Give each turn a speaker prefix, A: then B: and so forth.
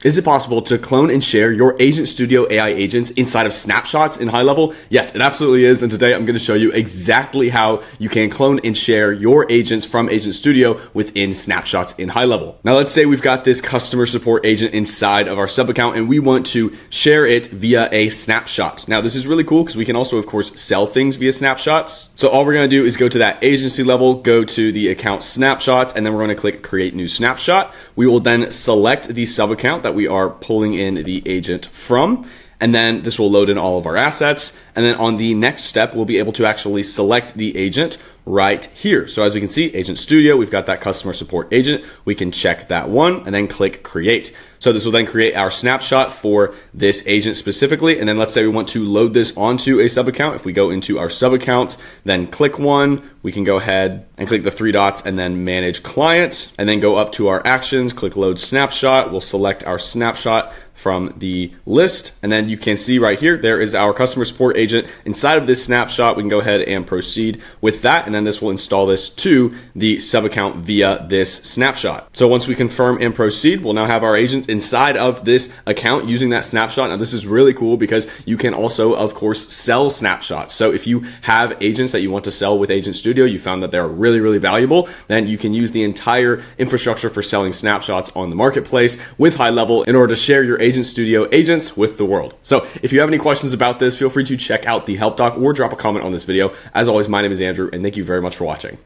A: Is it possible to clone and share your Agent Studio AI agents inside of Snapshots in HighLevel? Yes, it absolutely is. And today I'm going to show you exactly how you can clone and share your agents from Agent Studio within Snapshots in HighLevel. Now, let's say we've got this customer support agent inside of our sub account and we want to share it via a snapshot. Now, this is really cool because we can also, of course, sell things via snapshots. So all we're going to do is go to that agency level, go to the account snapshots, and then we're going to click create new snapshot. We will then select the sub account that we are pulling in the agent from. And then this will load in all of our assets. And then on the next step, we'll be able to actually select the agent right here. So as we can see, Agent Studio, we've got that customer support agent. We can check that one and then click create. So this will then create our snapshot for this agent specifically. And then let's say we want to load this onto a sub account. If we go into our sub accounts, then click one, we can go ahead and click the three dots and then manage client, and then go up to our actions, click load snapshot. We'll select our snapshot from the list. And then you can see right here, there is our customer support agent inside of this snapshot. We can go ahead and proceed with that. And then this will install this to the sub account via this snapshot. So once we confirm and proceed, we'll now have our agent inside of this account using that snapshot. Now this is really cool because you can also, of course, sell snapshots. So if you have agents that you want to sell with Agent Studio, you found that they're really, really valuable, then you can use the entire infrastructure for selling snapshots on the marketplace with HighLevel in order to share your Agent Studio agents with the world. So if you have any questions about this, feel free to check out the help doc or drop a comment on this video. As always, my name is Andrew, and thank you very much for watching.